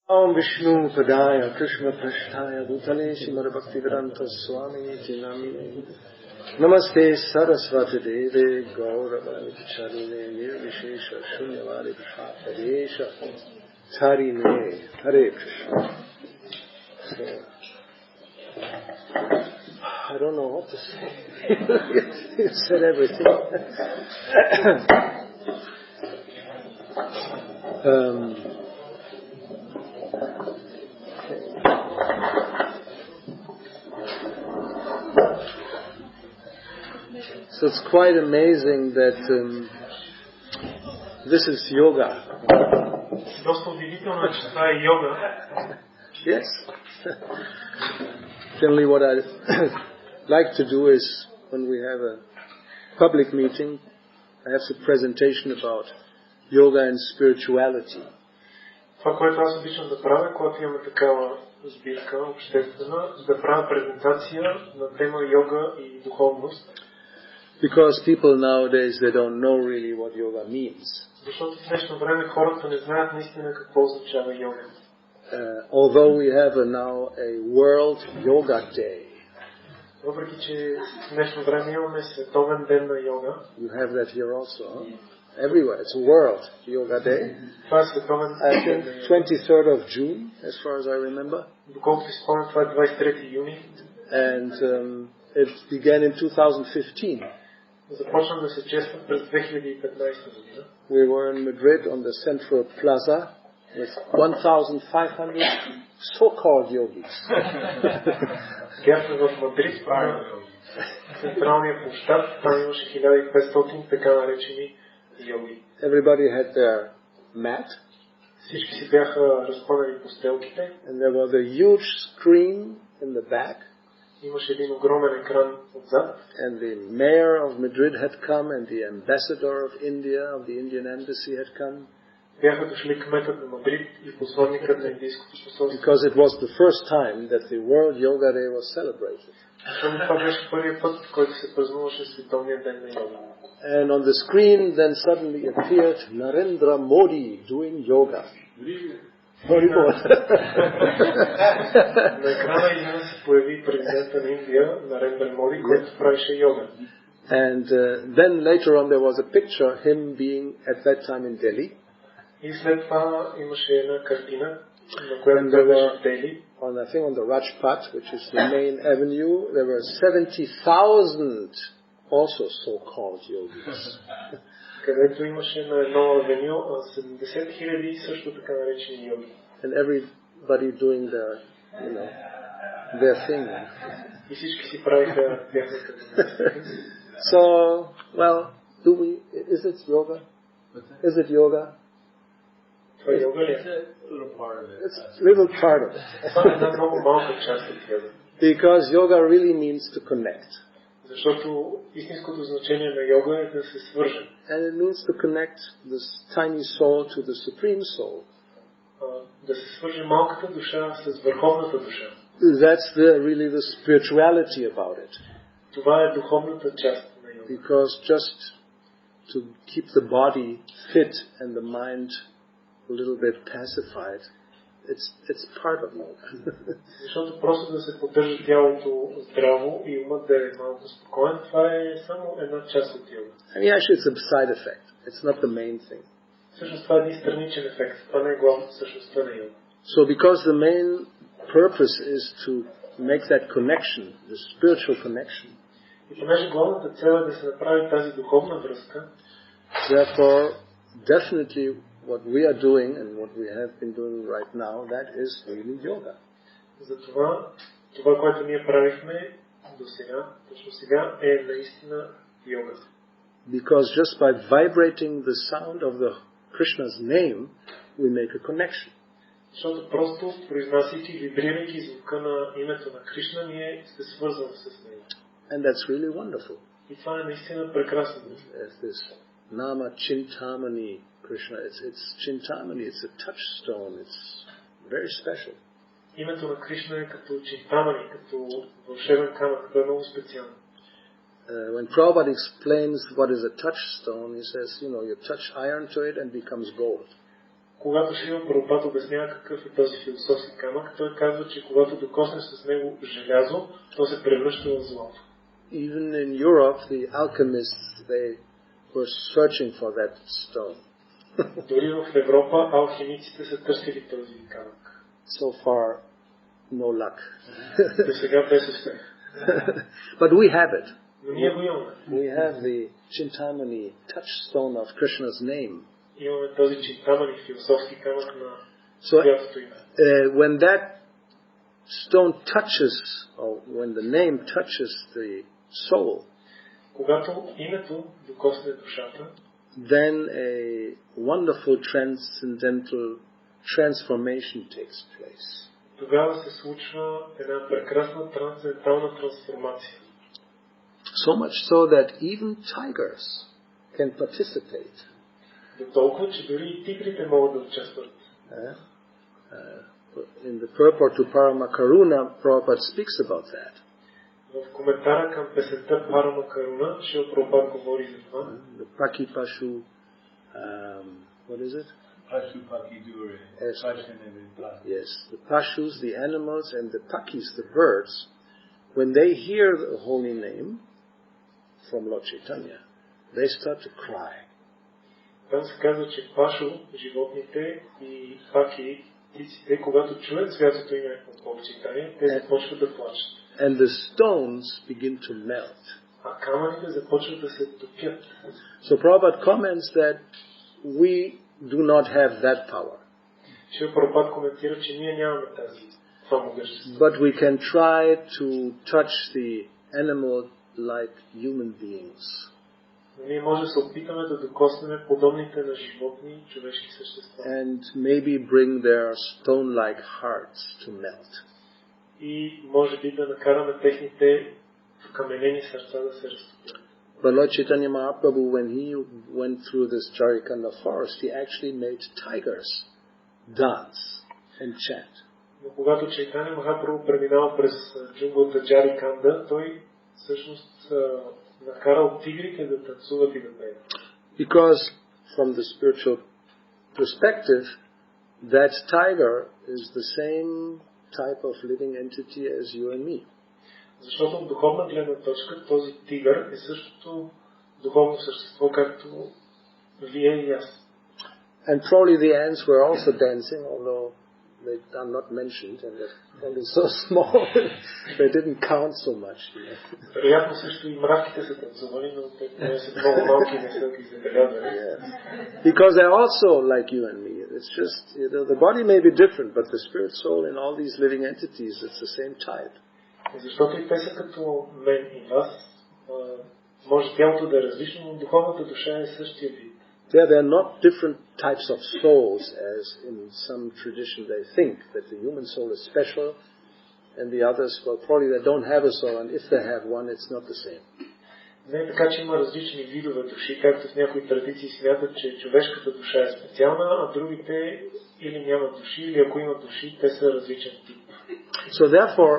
Om Vishnu Padaya Krishna Prasthaya Bhutale Srimad Bhakti Gauravani Goswami Namaste Saraswati Deve Gauravani Charine Nirvishesha Shunyavadi Bhapadesha Tarine Hare Krishna. So, I don't know what to say. You said everything. So it's quite amazing that this is yoga. Доста удивително е, че това е йога. Yes. Generally what I like to do is when we have a public meeting, I have a presentation about yoga and spirituality. Това, което аз обичам да правя, когато имаме такава сбирка обществена, да правя презентация на тема йога и духовност. Because people nowadays, they don't know really what yoga means. Защото в днешно време хората не знаят наистина какво означава йога. Although we have now a World Yoga Day. Въпреки че в днешно време имаме световен ден на йога. You have that here also, huh? Everywhere. It's a World Yoga Day. Това е световен I think 23rd of June, as far as I remember. Доколкото си спомням, това е 23 юни. And it began in 2015. Започна да се чества през 2015 година. We were in Madrid on the Central Plaza with 1,500 so-called yogis. Бяхме в Мадрид, на централния площад, там имаше 1500 така наречени йоги. Everybody had their mat. Всички си бяха разпънали постелките. And there was a huge screen in the back. Имаше един огромен екран отзад. And the mayor of Madrid had come and the ambassador of India, of the Indian embassy had come. Бяха дошли кметът на Мадрид и посланникът на индийското посолство. Because it was the first time that the World Yoga Day was celebrated. Защото това беше първият път, в който се празнуваше Световния ден на йога. And on the screen then suddenly appeared Narendra Modi doing yoga. На екрана изведнъж се появи президента на Индия, Нарендра Моди, който правеше йога. And then later on there was a picture him being at that time in Delhi. И след това имаше една картина, на която той беше в Дели. I think on the Rajpath, which is the main avenue, there were 70,000 also so-called yogis. Където имаше на едно авеню 70 000 също така наречени йоги. And everybody doing their, their thing. И всички си правиха тяхната. So, well, is it yoga? Is it yoga? Това е йога ли? It's a little part of it. Това е една много малка част от йога. Because yoga really means to connect. Защото истинското значение на йога е да се свърже. And it means to connect this tiny soul to the supreme soul. Да се свърже малката душа с върховната душа. That's really the spirituality about it. Това е духовната част на йога. Because just to keep the body fit and the mind a little bit pacified, it's part of yoga. Защото просто да се поддържа тялото здраво и умът да е малко спокоен, това е само една част от йога. I mean, actually it's a side effect. It's not the main thing. Всъщност това е един страничен ефект. Това не е главната същността на йога. So because the main purpose is to make that connection, the spiritual connection. И понеже главната цел е да се направи тази духовна връзка, therefore, definitely what we are doing and what we have been doing right now, that is really yoga. Затова това, което ние правихме до сега, точно сега, е наистина йога. Because just by vibrating the sound of the Krishna's name, we make a connection. Защото просто произнасяйки и вибрирайки звука на името на Кришна, ние се свързваме с него. And that's really wonderful. И това е наистина прекрасно. There's this Nama Chintamani Krishna. It's Chintamani. It's a touchstone. It's very special. Името на Кришна е като Чинтамани, като вълшебен камък, като е много специално. When Prabhupada explains what is a touchstone, he says, you touch iron to it and it becomes gold. когато Шрила Прабхупад обяснява какъв е този философски камък, той казва, че когато докосне с него желязо, то се превръща в злато. Even in Europe, the alchemists, they were searching for that stone. Дори в Европа алхимиците са търсили този камък. So far, no luck. До сега без успех. But we have it. Но ние го имаме. We have the Chintamani touchstone of Krishna's name. Имаме този Чинтамани философски камък на святото име. When that stone touches, or when the name touches the soul, когато името докосне душата, then a wonderful transcendental transformation takes place. Тогава се случва една прекрасна трансцендентална трансформация. So much so that even tigers can participate. До толкова, че дори и тигрите могат да участват. In the purport to Paramakaruna, Prabhupada speaks about that. В коментара към песента Парамакаруна, Шрила Прабхупад говори за това. The Paki Pashu, what is it? Pashu Paki Dure. Yes, the Pashus, the animals, and the Pakis, the birds, when they hear the holy name from Lord Chaitanya, they start to cry. Там се казва, че Пашу, животните и Паки, птиците, когато чуят святото име от Бог Чайтания, те започват да плачат. And the stones begin to melt. А камъните започват да се топят. So Prabhupada comments that we do not have that power. Шрила Прабхупад коментира, че ние нямаме това могъщество. But we can try to touch the animal like human beings. Ние може да се опитаме да докоснем подобните на животни човешки същества. And maybe bring their stone-like hearts to melt. И може би да накараме техните вкаменени сърца да се разтопят. But Lord Chaitanya Mahaprabhu, when he went through this Jarikanda forest, he actually made tigers dance and chant. Но когато Чайтания Махапрабху преминава през джунглата Джариканда, той всъщност накарал тигрите да танцуват и да пеят. Because from the spiritual perspective, that tiger is the same type of living entity as you and me. Защото от духовна гледна точка този тигър е същото духовно същество, както вие и аз. And probably the ants were also dancing, although they are not mentioned, and they're only so small, they didn't count so much. Вероятно също и мравките са танцували, но те не са много малки, не са ги забелязали. Because they're also like you and me. It's just, the body may be different, but the spirit, soul, and all these living entities, it's the same type. Защото и те са като мен и вас. Може тялото да е различно, но духовната душа е същия вид. There are not different types of souls as in some tradition they think that the human soul is special and the others, well, probably they don't have a soul, and if they have one, it's not the same. Не е така, че има различни видове души, както в някои традиции смятат, че човешката душа е специална, а другите или нямат души, или ако имат души, те са различен тип. So therefore,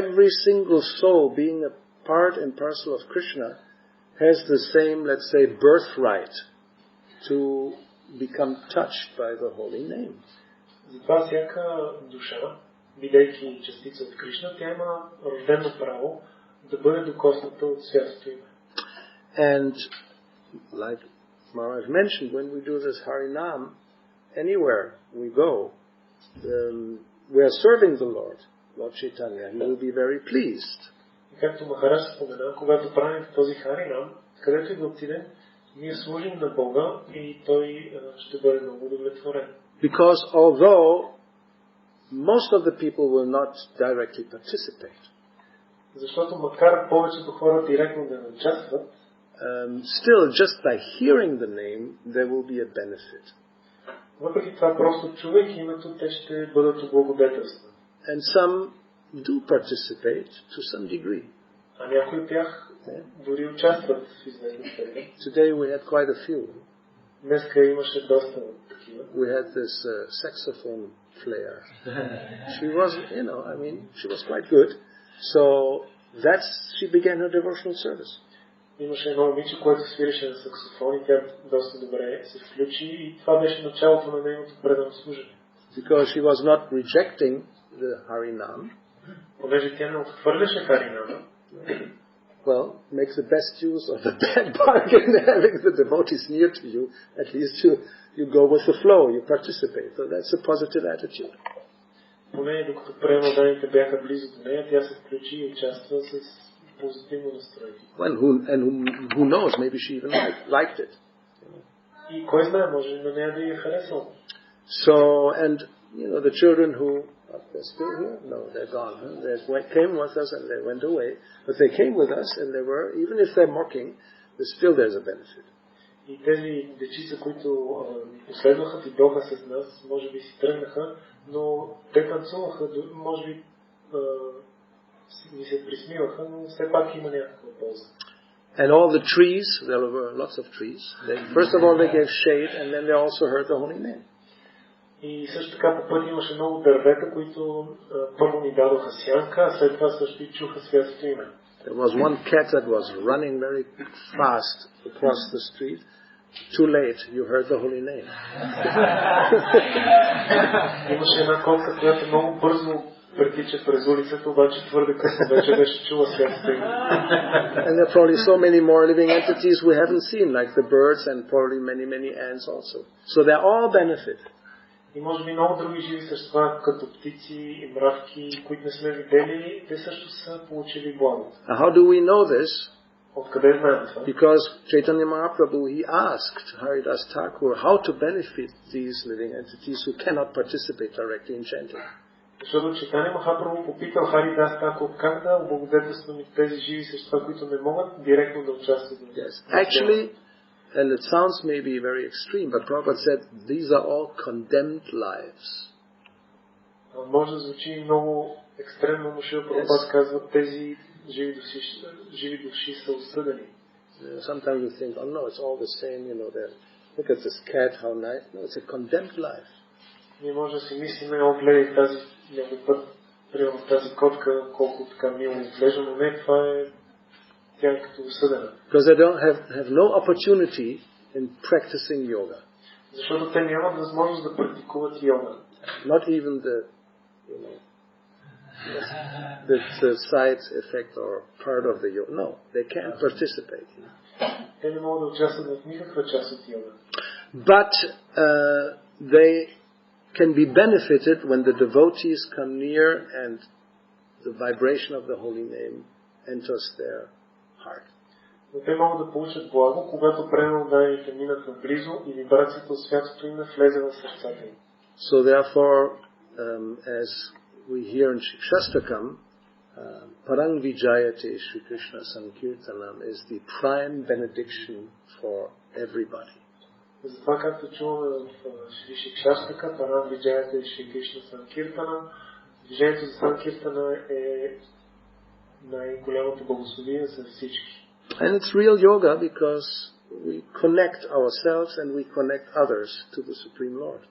every single soul being a part and parcel of Krishna has the same, let's say, birthright to become touched by the holy name. Затова всяка душа, бидейки частица от Кришна, тя има рождено право да бъде докосната от святото име. And like Maharaj mentioned, when we do this Harinam, anywhere we go, we are serving the Lord, Lord Chaitanya. He will be very pleased. И както Махарадж спомена, когато правим този Харинам, където и да отидем, ние служим на Бога и Той ще бъде много удовлетворен. Because although most of the people will not directly participate, защото макар повечето хора директно да не участват, still just by hearing the name, there will be a benefit. Въпреки това, просто чувайки името, те ще бъдат облагодетелствани. And some do participate to some degree. А някои от тях дори участват в известна степен. Today we had quite a few. Днеска имаше доста такива. We had this saxophone player. She was, she was quite good. So she began her devotional service. Имаше едно момиче, което свиреше на саксофон и тя доста добре се включи и това беше началото на нейното предано служение. Because she was not rejecting the Harinam. Понеже тя не отхвърляше Харинама. Well, make the best use of the bad bargain, having the devotees near to you. At least you go with the flow, you participate. So that's a positive attitude. Поне докато преемоданите бяха близо до нея, тя се включи и участва с позитивно настроение. Who knows, maybe she even liked it. И кой знае, може на нея да я харесало. So, and the children who they're still here? No, they're gone. Huh? They came with us and they went away. But they came with us and they were, even if they're mocking, there's a benefit. И тези дечица, които ни последваха и доха с нас, може би си тръгнаха, но те танцуваха, може би ни се присмиваха, но все пак има някаква полза. And all the trees, there were lots of trees. First of all, they gave shade, and then they also heard the holy name. И също така по пътя имаше много дървета, които първо ни дадоха сянка, а след това също и чуха святото име. There was one cat that was running very fast across the street. Too late, you heard the holy name. Имаше една котка, която много бързо претича през улицата, обаче твърде късно вече беше чула святото име. And there are probably so many more living entities we haven't seen, like the birds and probably many ants also. So they're all benefit. И може би много други живи същества, като птици и мравки, които не сме видели, те също са получили благо. How do we know this? Откъде знаем това? Because Chaitanya Mahaprabhu, he asked Haridas Thakur how to benefit these living entities who cannot participate directly in chanting. Защото Чайтаня Махапрабху попитал Харидас Такур как да облагодетелстваме тези живи същества, които не могат директно да участват. Yes, actually, and it sounds maybe very extreme, but Prabhupada said these are all condemned lives. Може да звучи много екстремно, но Шрила Прабхупад казва, тези живи души са осъдени. Sometimes you think, oh no, it's all the same, look at this cat, how nice. No, it's a condemned life. Ние може да си мислим, гледай тази някой път, примерно тази котка, колко така мило изглежда, но не, това е тя е като осъдена. Because they don't have no opportunity in practicing yoga. Защото те нямат възможност да практикуват йога. Not even the side effect or part of the yoga. No, they can't participate. Те не могат да участват в никаква част от йога. But they can be benefited when the devotees come near and the vibration of the holy name enters their heart. Но те могат да получат благо, когато преданните минат наблизо и вибрацията от святото име влезе в сърцата им. So therefore, as we hear in Shastakam, Parang Vijayate Shri Krishna Sankirtanam is the prime benediction for everybody. Затова, както чуваме в Шри Шикшаштака, Парам Виджаята и Шри Кришна Санкиртана, движението за Санкиртана е най-голямото благословение за всички. And it's real yoga because we connect ourselves and we connect others to the Supreme Lord.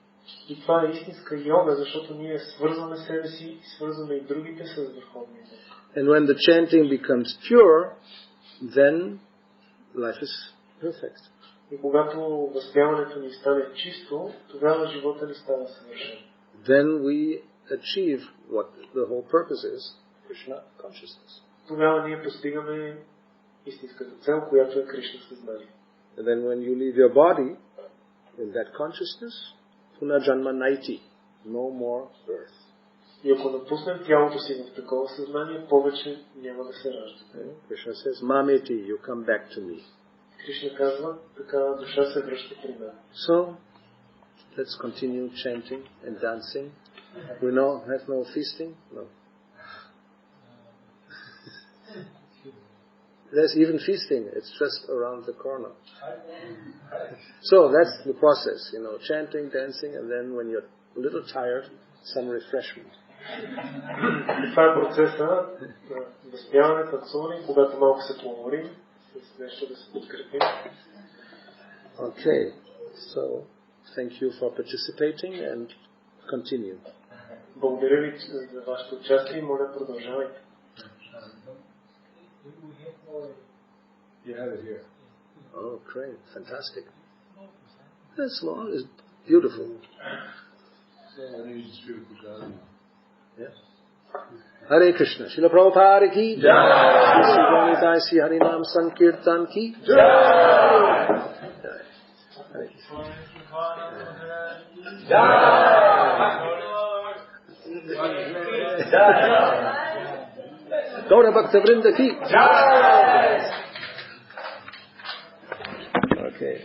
И това е истинска йога, защото ние свързваме себе си и свързваме и другите с Върховния Бог. And when the chanting becomes pure, then life is perfect. И когато възпяването ни стане чисто, тогава живота ни става съвършен. Then we achieve what the whole purpose is, Krishna consciousness. Тогава ние постигаме истинската цел, която е Кришна съзнание. And then when you leave your body in that consciousness, Punajanma Naiti, no more birth. И ако напуснем тялото си в такова съзнание, повече няма да се ражда. Krishna says, Mameti, you come back to me. Кришна казва, така душа се връща при мен. So, let's continue chanting and dancing. We have no feasting? No. There's even feasting. It's just around the corner. So that's the process, chanting, dancing, and then when you're a little tired, some refreshment. Това е процеса на възпяване, танцуване, когато малко се поуморим, с нещо да се подкрепим. Okay, so thank you for participating and continue. Благодаря ви за вашето участие и моля продължавайте. You have it here. Oh, great. Fantastic. That's small. It's beautiful. Yeah. Hare Krishna. Srila Prabhupada ki jai. Sri Gauritai Sri Harinam Sankirtan ki jai. Hare Krishna. Gaura Bhakta Vrinda ki jai. Okay.